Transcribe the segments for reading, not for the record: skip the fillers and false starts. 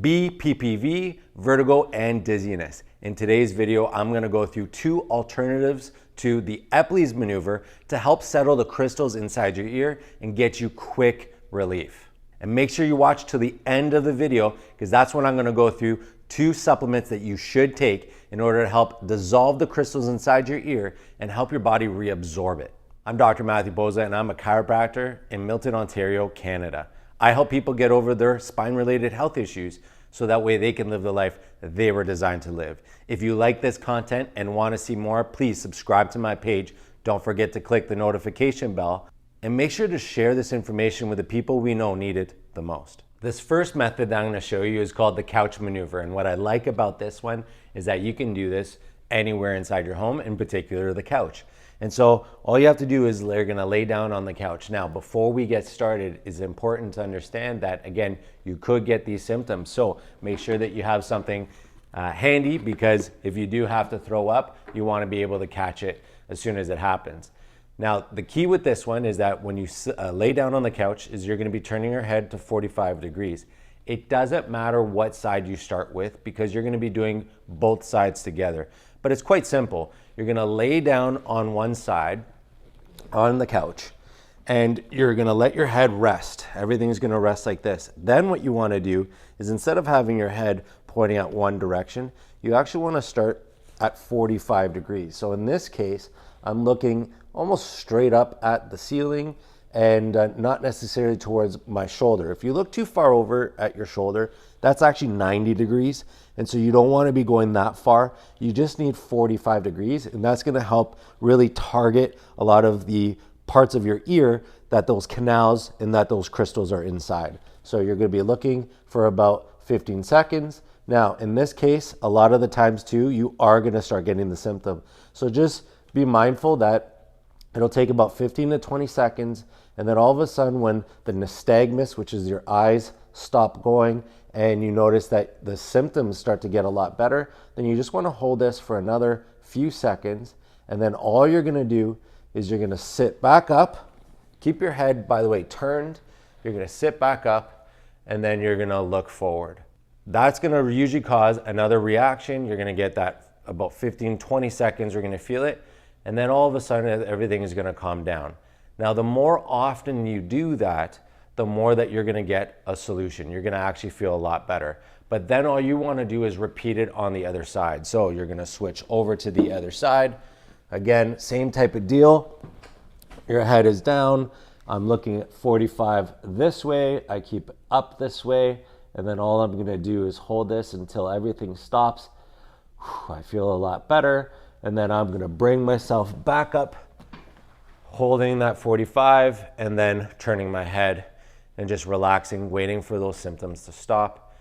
BPPV, vertigo, and dizziness. In today's video, I'm gonna go through two alternatives to the Epley's maneuver to help settle the crystals inside your ear and get you quick relief. And make sure you watch to the end of the video because that's when I'm gonna go through two supplements that you should take in order to help dissolve the crystals inside your ear and help your body reabsorb it. I'm Dr. Matthew Posa and I'm a chiropractor in Milton, Ontario, Canada. I help people get over their spine-related health issues so that way they can live the life they were designed to live. If you like this content and want to see more, please subscribe to my page. Don't forget to click the notification bell and make sure to share this information with the people we know need it the most. This first method that I'm going to show you is called the couch maneuver. And what I like about this one is that you can do this anywhere inside your home, in particular the couch. And so all you have to do is you're gonna lay down on the couch. Now, before we get started, it's important to understand that, again, you could get these symptoms. So make sure that you have something handy because if you do have to throw up, you wanna be able to catch it as soon as it happens. Now, the key with this one is that when you lay down on the couch is you're gonna be turning your head to 45 degrees. It doesn't matter what side you start with because you're gonna be doing both sides together. But it's quite simple. You're gonna lay down on one side on the couch and you're gonna let your head rest. Everything's gonna rest like this. Then what you wanna do is instead of having your head pointing at one direction, you actually wanna start at 45 degrees. So in this case, I'm looking almost straight up at the ceiling and not necessarily towards my shoulder. If you look too far over at your shoulder, that's actually 90 degrees. And so you don't want to be going that far. You just need 45 degrees. And that's going to help really target a lot of the parts of your ear that those canals and that those crystals are inside. So you're going to be looking for about 15 seconds. Now, in this case, a lot of the times too, you are going to start getting the symptom. So just be mindful that it'll take about 15 to 20 seconds. And then all of a sudden when the nystagmus, which is your eyes, stop going and you notice that the symptoms start to get a lot better, then you just want to hold this for another few seconds. And then all you're going to do is you're going to sit back up, keep your head, by the way, turned. You're going to sit back up and then you're going to look forward. That's going to usually cause another reaction. You're going to get that about 15, 20 seconds. You're going to feel it. And then all of a sudden, everything is going to calm down. Now, the more often you do that, the more that you're going to get a solution. You're going to actually feel a lot better. But then all you want to do is repeat it on the other side. So you're going to switch over to the other side. Again, same type of deal. Your head is down. I'm looking at 45 this way. I keep it up this way. And then all I'm going to do is hold this until everything stops. I feel a lot better. And then I'm gonna bring myself back up, holding that 45, and then turning my head and just relaxing, waiting for those symptoms to stop.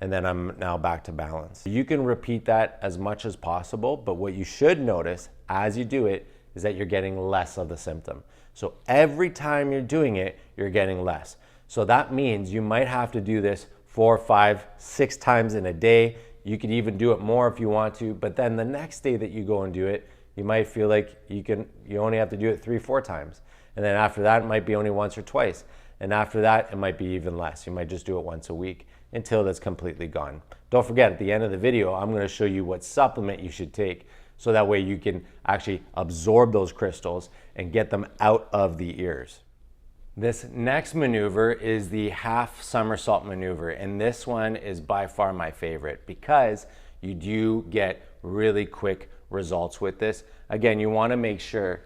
And then I'm now back to balance. You can repeat that as much as possible, but what you should notice as you do it is that you're getting less of the symptom. So every time you're doing it, you're getting less. So that means you might have to do this 4, 5, 6 times in a day. You could even do it more if you want to, but then the next day that you go and do it, you might feel like you only have to do it 3, 4 times. And then after that, it might be only once or twice. And after that, it might be even less. You might just do it once a week until that's completely gone. Don't forget, at the end of the video, I'm gonna show you what supplement you should take so that way you can actually absorb those crystals and get them out of the ears. This next maneuver is the Half-Somersault Maneuver, and this one is by far my favorite because you do get really quick results with this. Again, you want to make sure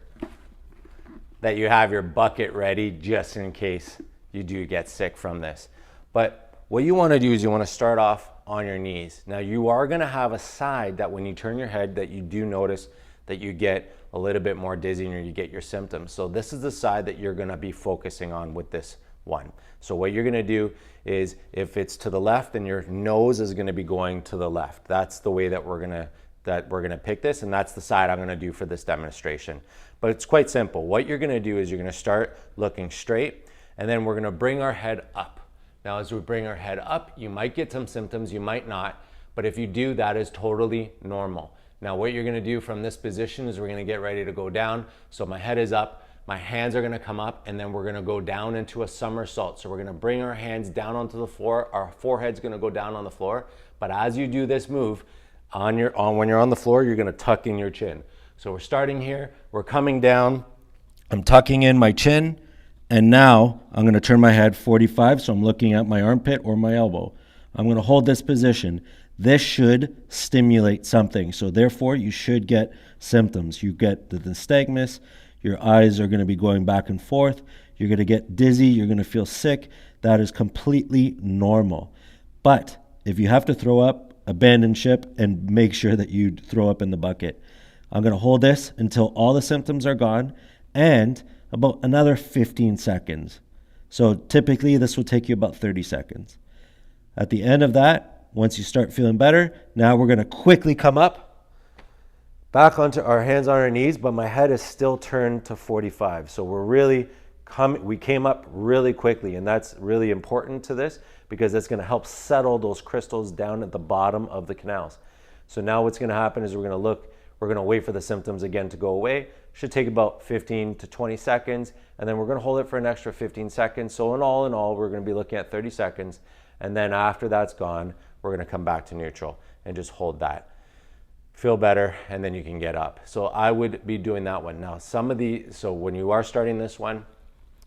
that you have your bucket ready just in case you do get sick from this. But what you want to do is you want to start off on your knees. Now, you are going to have a side that when you turn your head that you do notice that you get a little bit more dizzy or you get your symptoms. So this is the side that you're gonna be focusing on with this one. So what you're gonna do is if it's to the left, then your nose is gonna be going to the left. That's the way that we're gonna pick this, and that's the side I'm gonna do for this demonstration. But it's quite simple. What you're gonna do is you're gonna start looking straight, and then we're gonna bring our head up. Now, as we bring our head up, you might get some symptoms, you might not, but if you do, that is totally normal. Now what you're gonna do from this position is we're gonna get ready to go down. So my head is up, my hands are gonna come up, and then we're gonna go down into a somersault. So we're gonna bring our hands down onto the floor. Our forehead's gonna go down on the floor. But as you do this move, when you're on the floor, you're gonna tuck in your chin. So we're starting here, we're coming down, I'm tucking in my chin, and now I'm gonna turn my head 45, so I'm looking at my armpit or my elbow. I'm gonna hold this position. This should stimulate something, so therefore you should get symptoms. You get the nystagmus, your eyes are gonna be going back and forth, you're gonna get dizzy, you're gonna feel sick. That is completely normal. But if you have to throw up, abandon ship and make sure that you throw up in the bucket. I'm gonna hold this until all the symptoms are gone and about another 15 seconds. So typically this will take you about 30 seconds. At the end of that, once you start feeling better, now we're gonna quickly come up, back onto our hands on our knees, but my head is still turned to 45. So we came up really quickly, and that's really important to this because it's gonna help settle those crystals down at the bottom of the canals. So now what's gonna happen is we're gonna wait for the symptoms again to go away. Should take about 15 to 20 seconds, and then we're gonna hold it for an extra 15 seconds. So in all, we're gonna be looking at 30 seconds. And then after that's gone, we're gonna come back to neutral and just hold that. Feel better, and then you can get up. So I would be doing that one. Now, so when you are starting this one,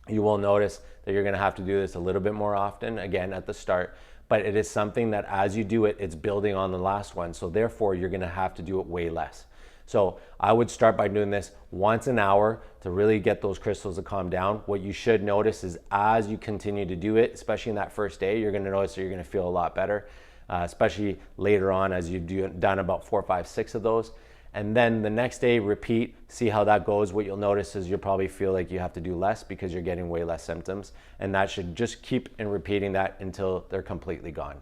you will notice that you're gonna have to do this a little bit more often, again, at the start, but it is something that as you do it, it's building on the last one. So therefore, you're gonna have to do it way less. So I would start by doing this once an hour to really get those crystals to calm down. What you should notice is as you continue to do it, especially in that first day, you're gonna notice that you're gonna feel a lot better, especially later on as you've done about 4, 5, 6 of those. And then the next day, repeat, see how that goes. What you'll notice is you'll probably feel like you have to do less because you're getting way less symptoms. And that should just keep repeating that until they're completely gone.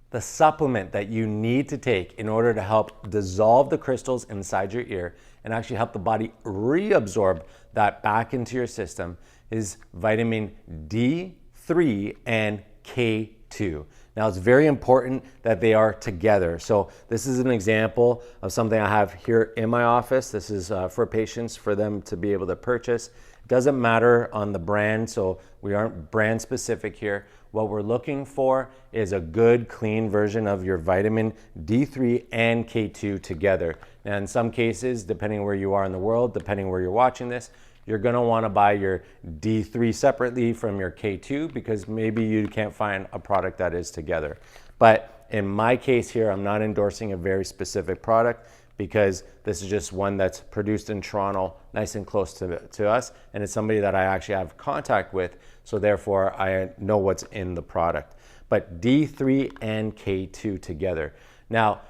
The supplement that you need to take in order to help dissolve the crystals inside your ear and actually help the body reabsorb that back into your system is vitamin D3 and K2. Now, it's very important that they are together. So this is an example of something I have here in my office. This is for patients, for them to be able to purchase. It doesn't matter on the brand, so we aren't brand specific here. What we're looking for is a good, clean version of your vitamin D3 and K2 together. Now, in some cases, depending where you are in the world, depending where you're watching this, you're gonna wanna buy your D3 separately from your K2 because maybe you can't find a product that is together. But in my case here, I'm not endorsing a very specific product because this is just one that's produced in Toronto, nice and close to us, and it's somebody that I actually have contact with, so therefore I know what's in the product. But D3 and K2 together. Now,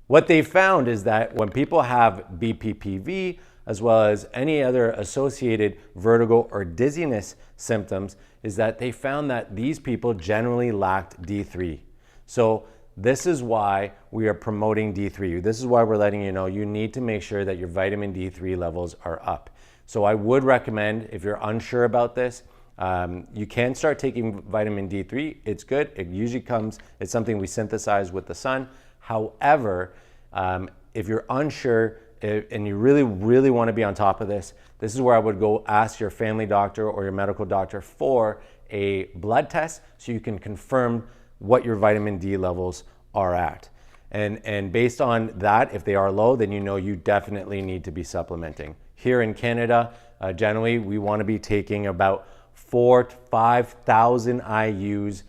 what they found is that when people have BPPV, as well as any other associated vertigo or dizziness symptoms, is that they found that these people generally lacked D3. So this is why we are promoting D3. This is why we're letting you know you need to make sure that your vitamin D3 levels are up. So I would recommend, if you're unsure about this, you can start taking vitamin D3. It's good. It usually it's something we synthesize with the sun. However, if you're unsure, and you really, really want to be on top of this, this is where I would go ask your family doctor or your medical doctor for a blood test so you can confirm what your vitamin D levels are at. And based on that, if they are low, then you know you definitely need to be supplementing. Here in Canada, generally, we want to be taking about 4,000 to 5,000 IUs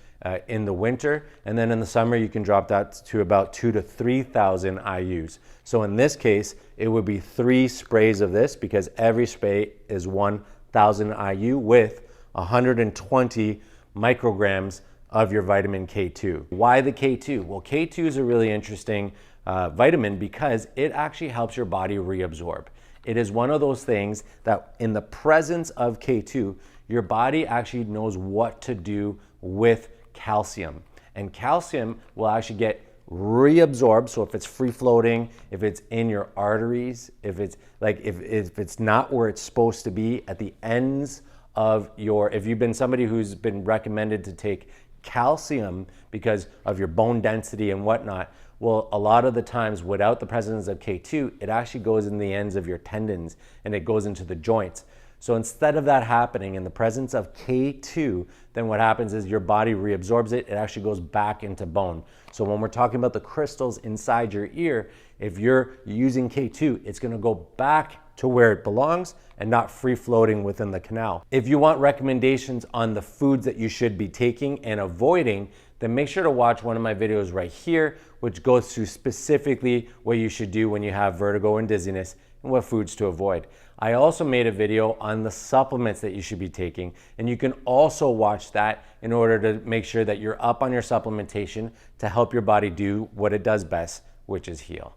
in the winter, and then in the summer you can drop that to about 2,000 to 3,000 IUs. So in this case, it would be 3 sprays of this because every spray is 1,000 IU with 120 micrograms of your vitamin K2. Why the K2? Well, K2 is a really interesting vitamin because it actually helps your body reabsorb. It is one of those things that in the presence of K2, your body actually knows what to do with calcium. And calcium will actually get reabsorbed. So if it's free floating, if it's in your arteries, if it's not where it's supposed to be at the ends of if you've been somebody who's been recommended to take calcium because of your bone density and whatnot, well, a lot of the times without the presence of K2, it actually goes in the ends of your tendons and it goes into the joints. So instead of that happening in the presence of K2, then what happens is your body reabsorbs it. It actually goes back into bone. So when we're talking about the crystals inside your ear, if you're using K2, it's gonna go back to where it belongs and not free floating within the canal. If you want recommendations on the foods that you should be taking and avoiding, then make sure to watch one of my videos right here, which goes through specifically what you should do when you have vertigo and dizziness and what foods to avoid. I also made a video on the supplements that you should be taking, and you can also watch that in order to make sure that you're up on your supplementation to help your body do what it does best, which is heal.